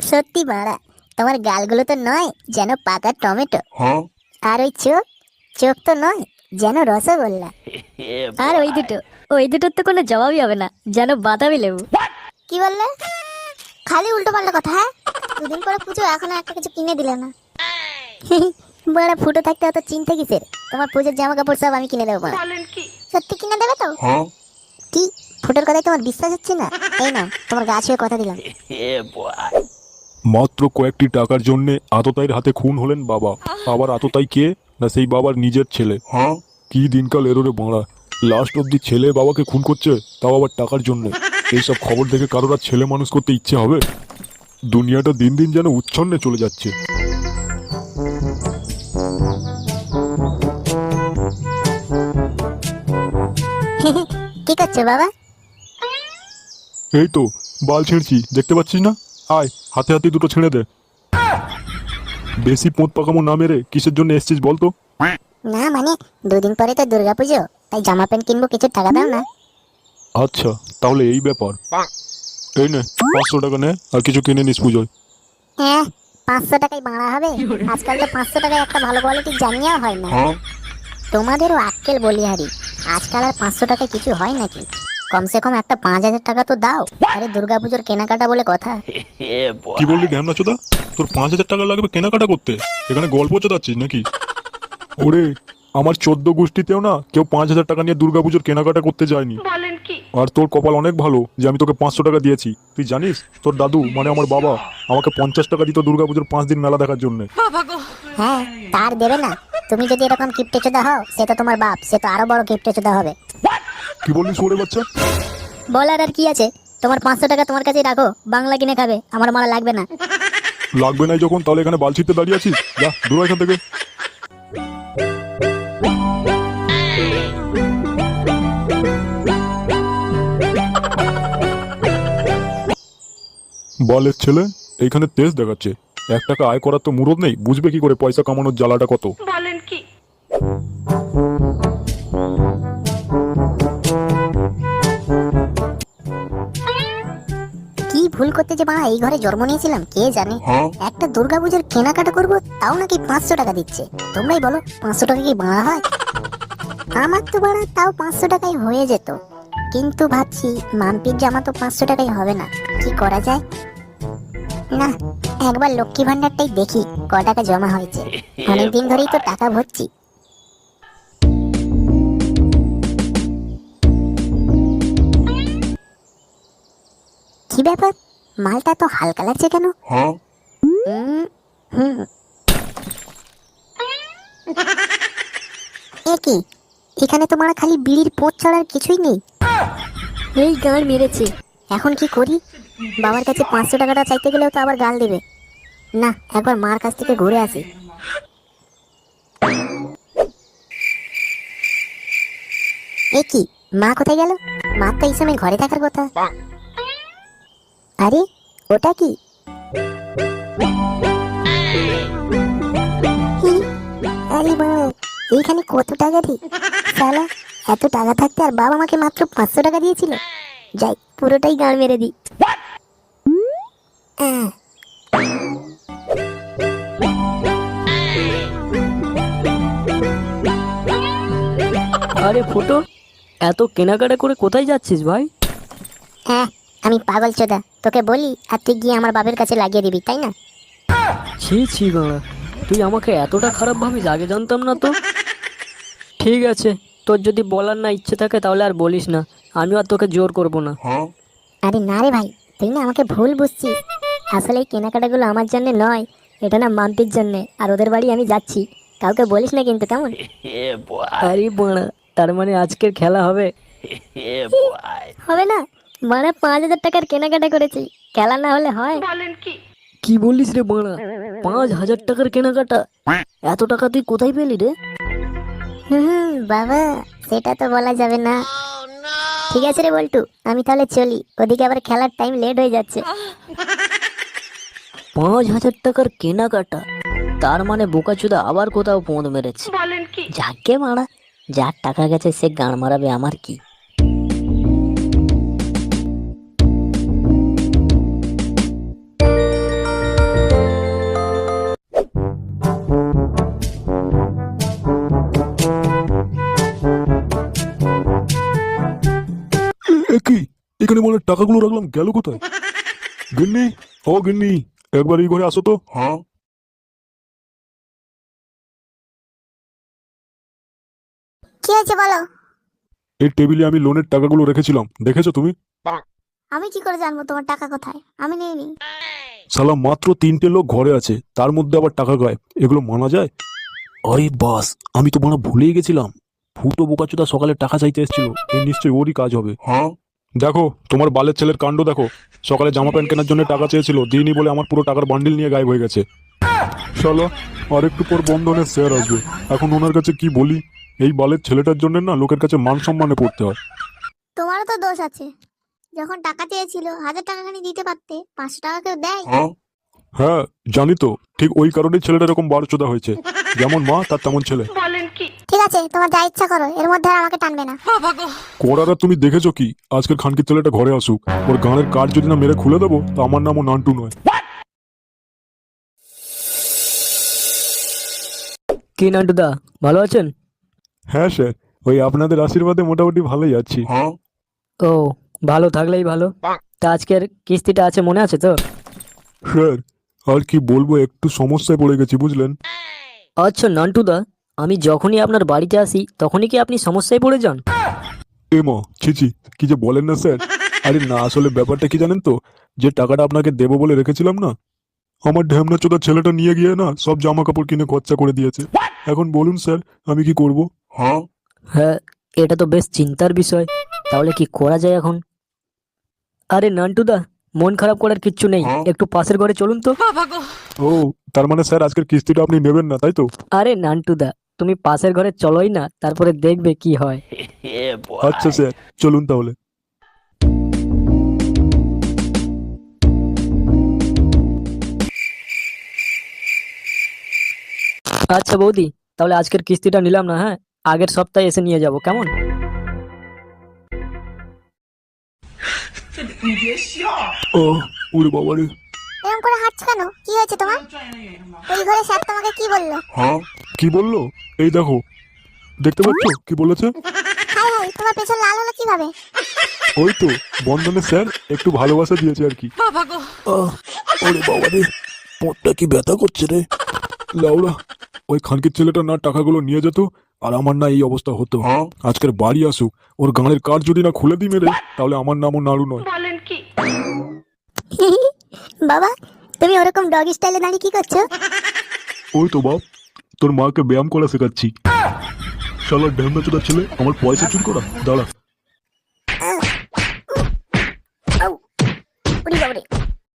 সত্যি বাড়া, তোমার গালগুলো তো নয় যেন পাকা টমেটো, আর ওই চোখ, চোখ তো নয় যেন রসগোল্লা। আর ওই দুটোর তো কোনো জবাবই হবে না, যেন বাতাবি লেবু। কি বললে? খালি উল্টো পাল্টা কথা। হ্যাঁ, দুদিন পরে পুজো, এখনো একটা কিছু কিনে দিলে না। বড় ফুটো থাকতে অত চিন্তা কিসের? তোমার পুজোর জামা কাপড় সব আমি কিনে দেবো। সত্যি কিনে দেবে তো? কি ফুটোর কথায় তোমার বিশ্বাস হচ্ছে না? এই নাও, তোমার গা ছুঁয়ে কথা দিলাম। মাত্র কয়েকটি টাকার জন্য আততায়ীর হাতে খুন হলেন বাবা। আবার আততায়ী কে? না সেই বাবার নিজের ছেলে। কি দিনকাল এরোরে বাঁড়া, লাস্ট অব্দি ছেলে বাবাকে খুন করছে, তাও আবার টাকার জন্য। এইসব খবর দেখে কারোর আর ছেলে মানুষ করতে ইচ্ছে হবে? দুনিয়াটা দিন দিন যেন উচ্ছন্নে চলে যাচ্ছে। কি করছো বাবা? এই তো বাল ছিঁড়ছি, দেখতে পাচ্ছিস না? আয় হাতে হাতে দুটো ছেড়ে দে। বেশি পোঁত পাকামো না মেরে কিসের জন্য এসছিস বলতো? না মানে, দুদিন পরে তো দুর্গাপুজো, তাই জামা প্যান্ট কিনবো, কিছু টাকা দাও না। আচ্ছা তাহলে এই ব্যাপার। এই নে 500 টাকা নে, আর কিছু কিনে নিস পুজোয়। হ্যাঁ, 500 টাকায় বাড়া হবে? আজকাল তো 500 টাকায় একটা ভালো কোয়ালিটির জানিয়াও হয় না। তোমাদেরও আক্কেল বলিহারি, আজকাল আর 500 টাকায় কিছু হয় নাকি? কমসে কম একটা 5,000 টাকা তো দাও। আরে দুর্গাপুজোর কেনাকাটা বলে কথা। কি বললি ঢ্যামনা চোদা? তোর 5,000 টাকা লাগবে কেনাকাটা করতে? এখানে গল্প চোদাচ্ছিস নাকি? ওরে, আমার 14 গোষ্ঠীতেও না কেউ 5,000 টাকা নিয়ে দুর্গাপুজোর কেনাকাটা করতে যায়নি। আর তোর কপাল অনেক ভালো যে আমি তোকে 500 টাকা দিয়েছি। তুই জানিস তোর দাদু মানে আমার বাবা আমাকে 50 টাকা দিত দুর্গাপুজোর 5 দিন মেলা দেখার জন্য। হ্যাঁ, তার দেবে না? তুমি যদি এরকম কিপটে চোদা হও, সে তো তোমার বাপ, সে তো আরো বড় কিপটে চোদা হবে। কি বললি শুয়োরের বাচ্চা? বলার আর কি আছে? তোমার 500 টাকা তোমার কাছেই রাখো, বাংলা কিনে খাবে, আমার মারা লাগবে না। লাগবে নাই যখন, তাহলে এখানে বালছিতে দাঁড়িয়ে আছিস? যা দূর হ এখান থেকে। বালের ছেলে এইখানে তেজ দেখাচ্ছে। 1 টাকা আয় করার তো মুরদ নেই, বুঝবে কি করে পয়সা কামানোর জ্বালাটা কত? কি ভুল করতে যে বাড়া এই ঘরে জন্ম নিয়েছিলাম কে জানে। একটা দুর্গাপুজোর কেনাকাটা করবো, তাও নাকি 500 টাকা দিচ্ছে। তোমরাই বলো 500 টাকা কি বাড়া হয়? আমার তো বাড়া তাও 500 টাকায় হয়ে যেত, কিন্তু ভাবছি মাম্পির জামা তো 500 টাকায় হবে না। কি করা যায়? না, একবার লক্ষ্মী ভান্ডারটাই দেখি ক টাকা জমা হয়েছে। অনেকদিন ধরেই তো টাকা ভরছি। কি ব্যাপার, মালটা তো হালকা লাগছে কেন? হুম, হুম। এ কি, এখানে তোমার খালি বিড়ির পোঁত ছাড়ার কিছুই নেই। এই গান মেরেছে। এখন কি করি? বাবার কাছে 500 টাকাটা চাইতে গেলেও তো আবার গাল দেবে। না, একবার মার কাছ থেকে ঘুরে আসি। এ কি, মা কোথায় গেল? মা তো এই সময় ঘরে থাকার কথা। আরে ওটা কি? হি, আরে বাবা, এইখানে কত টাকা দি? শালা, এত টাকা থাকতে আর বাবা আমাকে মাত্র 500 টাকা দিয়েছিল। যাই, পুরোটাই গান মেরে দিই। আহ, আরে ফুটো, এত কেনাকাটা করে কোথায় যাচ্ছিস ভাই? হ্যাঁ, আমি পাগল চোদা, তোকে বলি আর তুই গিয়ে আমার বাপের কাছে লাগিয়ে দিবি, তাই না? ছি ছি বাড়া, তুই আমাকে এতটা খারাপ ভাবিস, আগে জানতাম না তো। ঠিক আছে, তোর যদি বলার না ইচ্ছে থাকে তাহলে আর বলিস না, আমিও আর তোকে জোর করব না। আরে না রে ভাই, তুই না আমাকে ভুল বুঝছিস। আসলে এই কেনাকাটাগুলো আমার জন্য নয়, এটা না মাম্পির জন্য, আর ওদের বাড়ি আমি যাচ্ছি। কাউকে বলিস না কিন্তু, কেমন? আরে বাড়া, তার মানে আজকের খেলা হবে? হবে না মানে, 5,000 টাকার কেনাকাটা করেছি, খেলা না হলে হয়? কি বলিস রে বাড়া, 5,000 টাকার কেনাকাটা? এত টাকা তুই কোথায় পেলি রে? বাবা, সেটা তো বলা যাবে না। ঠিক আছে রে বল্টু, আমি তাহলে চলি, ওদিকে আবার খেলার টাইম লেট হয়ে যাচ্ছে। 5,000 টাকার কেনাকাটা? তার মানে বোকাচোদা আবার কোথাও পোঁদ মেরেছে। যাকে মারা, যার টাকা গেছে সে গান মারাবে, আমার কি? এখানে বলে টাকাগুলো রাখলাম গেল কোথায়? গিন্নি, ও গিন্নি, একবার এই ঘরে আসো তো। হ্যাঁ। কি হয়েছে বলো? এই টেবিলে আমি লোনের টাকাগুলো রেখেছিলাম, দেখেছো তুমি? আমি কি করে জানবো তোমার টাকা কোথায়? আমি নেইনি। শালা মাত্র 3টে লোক ঘরে আছে, তার মধ্যে আবার টাকা গায়, এগুলো মানা যায়? আরে বাস, আমি তো মানে ভুলেই গেছিলাম। ফুটো বোকাচোদা সকালে টাকা চাইতে এসেছিল, এই নিশ্চয়ই ওরই কাজ হবে। হ্যাঁ, দেখো তোমার বালের ছেলের কাণ্ড দেখো। সকালে জামা প্যান্ট কেনার জন্য টাকা চেয়েছিল, দিইনি বলে আমার পুরো টাকার বান্ডিল নিয়ে গায়েব হয়ে গেছে। শালা, আর একটু পর বন্ধনের স্যার আসবে, এখন ওনার কাছে কি বলি? এই বালের ছেলেটার জন্য না লোকের কাছে মান সম্মানে পড়তে হয়। তোমারও তো দোষ আছে। যখন টাকা চেয়েছিল 1000 টাকা খানি দিতে পারতে, 500 টাকা কেউ দেয়? হ্যাঁ জানি তো, ঠিক ওই কারণেই ছেলেটা এরকম বারোচোদা হয়েছে। যেমন মা তার তেমন ছেলে। ঠিক আছে, তোমার যা ইচ্ছা করো, এর মধ্যে আর আমাকে টানবে না। কোড়ারা তুমি দেখেছো কি? আজকের খানকির ছেলেটা ঘরে আসুক, ওর গানের কার্ড যদি না মেরে খুলে দেবো তো আমার নামও নান্টু নয়। কি নান্টুদা, ভালো আছেন? হ্যাঁ স্যার, ওই আপনাদের আশীর্বাদে মোটামুটি ভালোই আছি। ও, ভালো থাকলেই ভালো। তা আজকের কিস্তিটা আছে, মনে আছে তো? স্যার, আর কি বলবো, একটু সমস্যায় পড়ে গেছি বুঝলেন। আচ্ছা নান্টুদা, আমি যখনই আপনার বাড়িতে আসি তখনই কি আপনি সমস্যায় পড়ে যান? এ মা, ছিছি, কি যে বলেন না স্যার। আরে না, আসলে ব্যাপারটা কি জানেন তো, যে টাকাটা আপনাকে দেবো বলে রেখেছিলাম না, আমার ঢ্যামনা চোদা ছেলেটা নিয়ে গিয়ে না সব জামা কাপড় কিনে খরচা করে দিয়েছে। এখন বলুন স্যার, আমি কি করব? হ্যাঁ, এটা তো বেশ চিন্তার বিষয়। তাহলে কি করা যায় এখন? আরে নান্টুদা, মন খারাপ করার কিচ্ছু নেই, একটু পাশের ঘরে চলুন তো। ও, তার মানে স্যার আজকের কিস্তিটা আপনি নেবেন না, তাই তো? আরে নান্টুদা, তুমি পাশের ঘরে চলোই না, তারপরে দেখবে কি হয়। আচ্ছা স্যার, চলুন তাহলে। আচ্ছা বৌদি, তাহলে আজকের কিস্তিটা নিলাম না, হ্যাঁ, আগের সপ্তাহে এসে নিয়ে যাব, কেমন? ও, ওরে বাবা রে। এরকম করে হাঁটছো কেন? কি হয়েছে তোমার? ওই ঘরে স্যার তোমাকে কি বললো? কি বললো? এই দেখো, দেখতে পাচ্ছ কি বলেছে? হাই হাই, তোমার পেছন লাল হলো কিভাবে? ওই তো, বন্ধনের স্যার একটু ভালোবাসা দিয়েছে আর কি। ওরে বাবা রে, পোঁতটা কি ব্যথা করছে রে। লাউড়া, ওই খানকির ছেলেটা না টাকাগুলো নিয়ে যেত, আর আমার না এই অবস্থা হতো। আজকের বাড়ি আসুক, ওর গানের কার্ড যদি না খুলে দিই মেরে, তাহলে আমার নামও নাড়ু নয়। বাবা, তুমি ওরকম ডগ স্টাইলে দাঁড়িয়ে কি করছো? ওই তো বাপ, তোর মাকে ব্যায়াম করা শেখাচ্ছি। শালা ঢ্যামনা চোদা ছেলে, আমার পয়সা চুরি করা, দাঁড়া। ওরে বাবা রে।